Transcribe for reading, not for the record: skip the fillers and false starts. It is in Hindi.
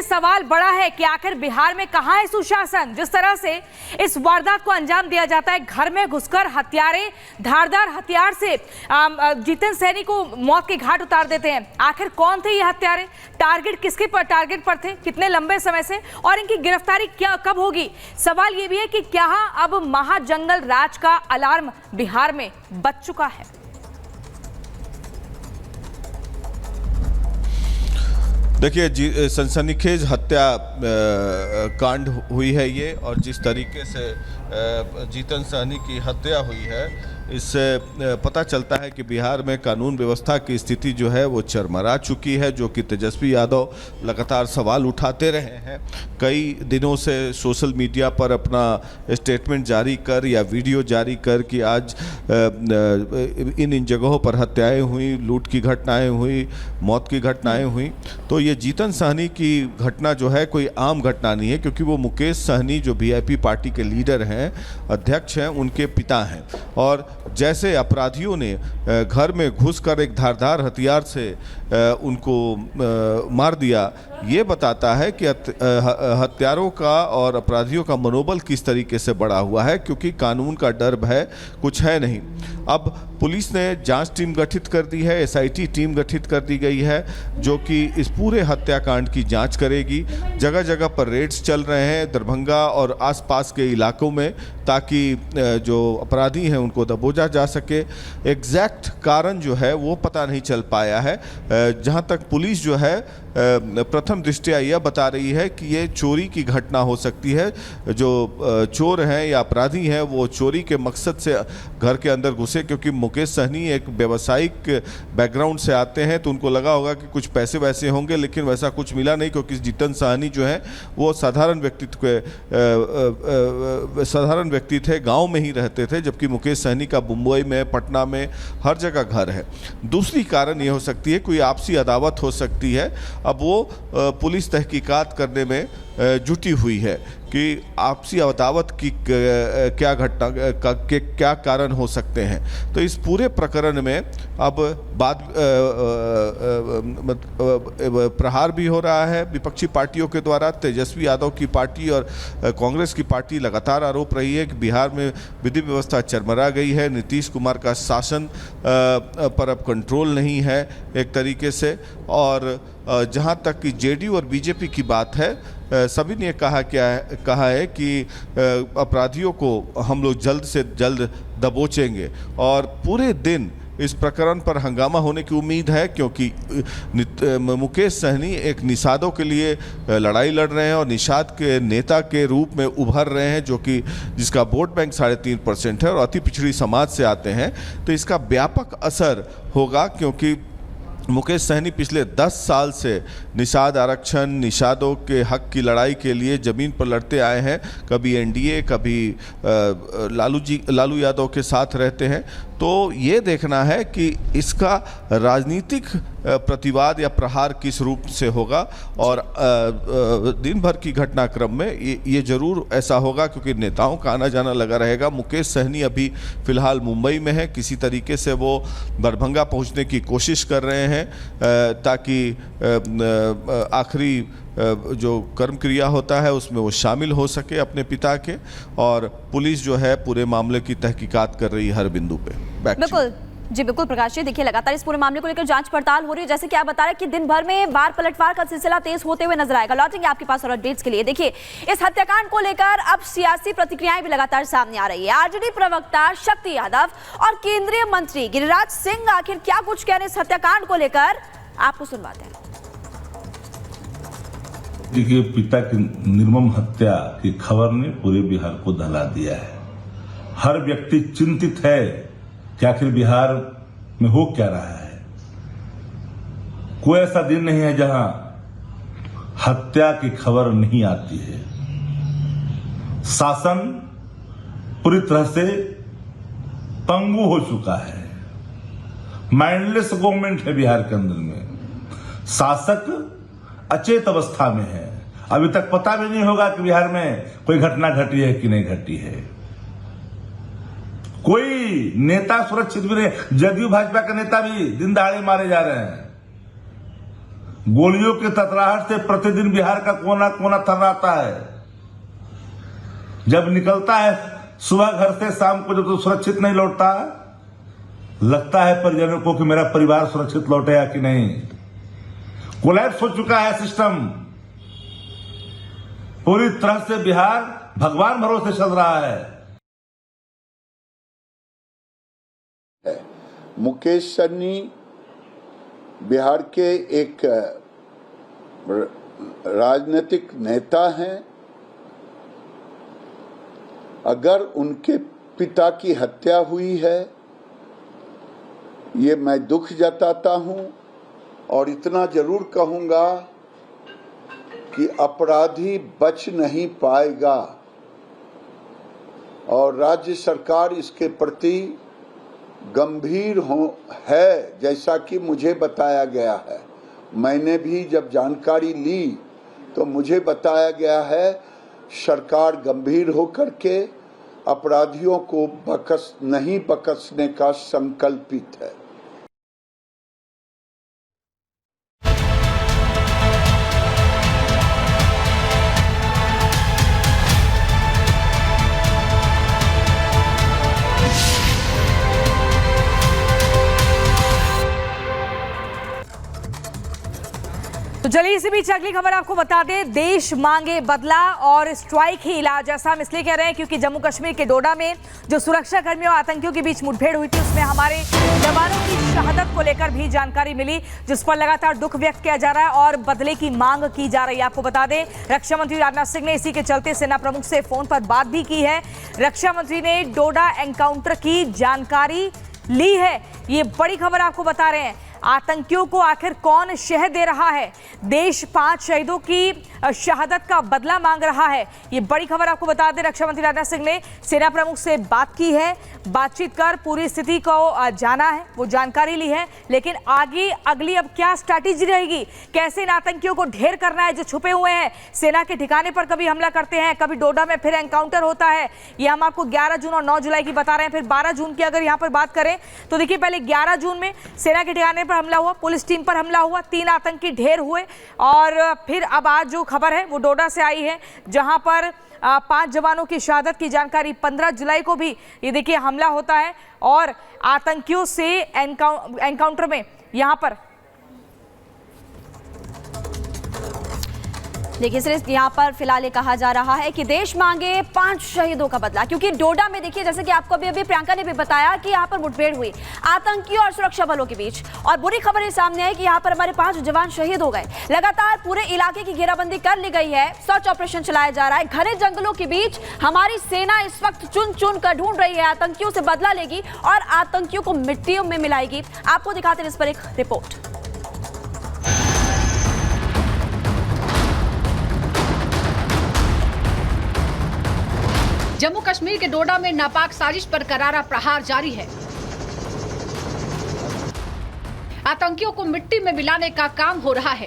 सवाल बड़ा है कि आखिर बिहार में कहां है सुशासन। जिस तरह से इस वारदात को अंजाम दिया जाता है, घर में घुसकर हत्यारे धारदार हथियार से जितेंद्र सहनी को मौत के घाट उतार देते हैं। आखिर कौन थे ये हत्यारे, टारगेट किसके टारगेट पर थे, कितने लंबे समय से, और इनकी गिरफ्तारी क्या कब होगी। सवाल ये भी है कि क्या अब महाजंगल राज का अलार्म बिहार में बज चुका है। देखिए, सनसनीखेज हत्या कांड हुई है ये, और जिस तरीके से जितेंद्र सहनी की हत्या हुई है, इससे पता चलता है कि बिहार में कानून व्यवस्था की स्थिति जो है वो चरमरा चुकी है, जो कि तेजस्वी यादव लगातार सवाल उठाते रहे हैं। कई दिनों से सोशल मीडिया पर अपना स्टेटमेंट जारी कर या वीडियो जारी कर कि आज इन जगहों पर हत्याएं हुई, लूट की घटनाएं हुई, मौत की घटनाएं हुई। तो ये जितेंद्र सहनी की घटना जो है कोई आम घटना नहीं है, क्योंकि वो मुकेश सहनी जो वीआईपी पार्टी के लीडर हैं, अध्यक्ष हैं, उनके पिता हैं। और जैसे अपराधियों ने घर में घुसकर एक धारदार हथियार से उनको मार दिया, ये बताता है कि हत्यारों का और अपराधियों का मनोबल किस तरीके से बढ़ा हुआ है, क्योंकि कानून का डर भय कुछ है नहीं। अब पुलिस ने जांच टीम गठित कर दी है, एसआईटी टीम गठित कर दी गई है, जो कि इस पूरे हत्याकांड की जांच करेगी। जगह जगह पर रेड्स चल रहे हैं दरभंगा और आसपास के इलाकों में, ताकि जो अपराधी हैं उनको दबोचा जा सके। एग्जैक्ट कारण जो है वो पता नहीं चल पाया है। जहां तक पुलिस जो है प्रथम दृष्टया यह बता रही है कि ये चोरी की घटना हो सकती है। जो चोर हैं या अपराधी हैं वो चोरी के मकसद से घर के अंदर घुसे, क्योंकि मुकेश सहनी एक व्यावसायिक बैकग्राउंड से आते हैं, तो उनको लगा होगा कि कुछ पैसे वैसे होंगे, लेकिन वैसा कुछ मिला नहीं, क्योंकि जितेंद्र सहनी जो है वो साधारण व्यक्ति थे, गांव में ही रहते थे, जबकि मुकेश सहनी का मुंबई में, पटना में, हर जगह घर है। दूसरी कारण ये हो सकती है कोई आपसी अदावत हो सकती है। अब वो पुलिस तहकीकात करने में जुटी हुई है कि आपसी अदावत की क्या घटना के क्या कारण हो सकते हैं। तो इस पूरे प्रकरण में अब प्रहार भी हो रहा है विपक्षी पार्टियों के द्वारा। तेजस्वी यादव की पार्टी और कांग्रेस की पार्टी लगातार आरोप रही है कि बिहार में विधि व्यवस्था चरमरा गई है, नीतीश कुमार का शासन पर अब कंट्रोल नहीं है एक तरीके से। और जहां तक कि जेडीयू और बीजेपी की बात है, सभी ने कहा है कि अपराधियों को हम लोग जल्द से जल्द दबोचेंगे, और पूरे दिन इस प्रकरण पर हंगामा होने की उम्मीद है, क्योंकि मुकेश सहनी एक निषादों के लिए लड़ाई लड़ रहे हैं और निषाद के नेता के रूप में उभर रहे हैं, जो कि जिसका वोट बैंक 3.5% है और अति पिछड़ी समाज से आते हैं। तो इसका व्यापक असर होगा, क्योंकि मुकेश सहनी पिछले 10 साल से निषाद आरक्षण, निषादों के हक की लड़ाई के लिए ज़मीन पर लड़ते आए हैं। कभी एनडीए, कभी लालू यादव के साथ रहते हैं। तो ये देखना है कि इसका राजनीतिक प्रतिवाद या प्रहार किस रूप से होगा, और दिन भर की घटनाक्रम में ये जरूर ऐसा होगा, क्योंकि नेताओं का आना जाना लगा रहेगा। मुकेश सहनी अभी फिलहाल मुंबई में है, किसी तरीके से वो दरभंगा पहुंचने की कोशिश कर रहे हैं, ताकि आखिरी जो कर्म क्रिया होता है उसमें वो शामिल हो सके अपने पिता के। और पुलिस जो है पूरे मामले की तहकीकात कर रही है हर बिंदु पे। बिल्कुल जी, बिल्कुल प्रकाश जी। देखिए, लगातार इस पूरे मामले को लेकर जांच पड़ताल हो रही है। जैसे कि आप बता रहे हैं कि दिन भर में वार पलटवार का सिलसिला तेज होते हुए नजर आएगा। लौटेंगे आपके पास और अपडेट्स के लिए। देखिए, इस हत्याकांड को लेकर अब सियासी प्रतिक्रियाएं भी लगातार सामने आ रही है। आरजेडी प्रवक्ता शक्ति यादव और केंद्रीय मंत्री गिरिराज सिंह आखिर क्या कुछ कह रहे हैं इस हत्याकांड को लेकर, आपको सुनवाते हैं। देखिए, पिता की निर्मम हत्या की खबर ने पूरे बिहार को दहला दिया है। हर व्यक्ति चिंतित है कि आखिर बिहार में हो क्या रहा है। कोई ऐसा दिन नहीं है जहां हत्या की खबर नहीं आती है। शासन पूरी तरह से पंगु हो चुका है। माइंडलेस गवर्नमेंट है बिहार के अंदर में। शासक अचेत अवस्था में है। अभी तक पता भी नहीं होगा कि बिहार में कोई घटना घटी है कि नहीं घटी है। कोई नेता सुरक्षित भी नहीं। जदयू भाजपा के नेता भी दिन दहाड़े मारे जा रहे हैं। गोलियों के ततराहट से प्रतिदिन बिहार का कोना कोना थर्राता है। जब निकलता है सुबह घर से शाम को, जब तो सुरक्षित नहीं लौटता, लगता है परिजनों को कि मेरा परिवार सुरक्षित लौटेगा कि नहीं। कोलैप्स हो चुका है सिस्टम। पूरी तरह से बिहार भगवान भरोसे चल रहा है। मुकेश सहनी बिहार के एक राजनीतिक नेता हैं। अगर उनके पिता की हत्या हुई है, ये मैं दुख जताता हूं और इतना जरूर कहूंगा कि अपराधी बच नहीं पाएगा और राज्य सरकार इसके प्रति गंभीर है, जैसा कि मुझे बताया गया है। मैंने भी जब जानकारी ली तो मुझे बताया गया है सरकार गंभीर होकर के अपराधियों को नहीं बख्शने का संकल्पित है। तो चलिए इसी बीच अगली खबर आपको बता दें, देश मांगे बदला और स्ट्राइक ही इलाज। ऐसा हम इसलिए कह रहे हैं क्योंकि जम्मू कश्मीर के डोडा में जो सुरक्षा कर्मियों और आतंकियों के बीच मुठभेड़ हुई थी, उसमें हमारे जवानों की शहादत को लेकर भी जानकारी मिली, जिस पर लगातार दुख व्यक्त किया जा रहा है और बदले की मांग की जा रही है। आपको बता दें, रक्षा मंत्री राजनाथ सिंह ने इसी के चलते सेना प्रमुख से फोन पर बात भी की है। रक्षा मंत्री ने डोडा एनकाउंटर की जानकारी ली है। ये बड़ी खबर आपको बता रहे हैं। आतंकियों को आखिर कौन शह दे रहा है? देश 5 शहीदों की शहादत का बदला मांग रहा है। ये बड़ी खबर आपको बता दें, रक्षा मंत्री राजनाथ सिंह ने सेना प्रमुख से बात की है, बातचीत कर पूरी स्थिति को जाना है, वो जानकारी ली है। लेकिन आगे अगली अब क्या स्ट्रैटेजी रहेगी, कैसे इन आतंकियों को ढेर करना है जो छुपे हुए हैं, सेना के ठिकाने पर कभी हमला करते हैं, कभी डोडा में फिर एनकाउंटर होता है। ये हम आपको 11 जून और 9 जुलाई की बता रहे हैं। फिर 12 जून की अगर यहाँ पर बात करें तो देखिए, पहले 11 जून में सेना के ठिकाने पर हमला हुआ, पुलिस टीम पर हमला हुआ, 3 आतंकी ढेर हुए। और फिर अब आज जो खबर है वो डोडा से आई है, जहां पर 5 जवानों की शहादत की जानकारी। 15 जुलाई को भी ये देखिए हमला होता है और आतंकियों से एनकाउंटर में यहां पर देखिए सिर्फ यहाँ पर फिलहाल ये कहा जा रहा है कि देश मांगे 5 शहीदों का बदला, क्योंकि डोडा में देखिए, जैसे कि आपको अभी प्रियंका ने भी बताया कि यहाँ पर मुठभेड़ हुई आतंकियों और सुरक्षा बलों के बीच, और बुरी खबर ये सामने आई कि यहाँ पर हमारे 5 जवान शहीद हो गए। लगातार पूरे इलाके की घेराबंदी कर ली गई है, सर्च ऑपरेशन चलाया जा रहा है। घने जंगलों के बीच हमारी सेना इस वक्त चुन चुन कर ढूंढ रही है, आतंकियों से बदला लेगी और आतंकियों को मिट्टियों में मिलाएगी। आपको दिखाते हैं इस पर एक रिपोर्ट। जम्मू कश्मीर के डोडा में नापाक साजिश पर करारा प्रहार जारी है। आतंकियों को मिट्टी में मिलाने का काम हो रहा है।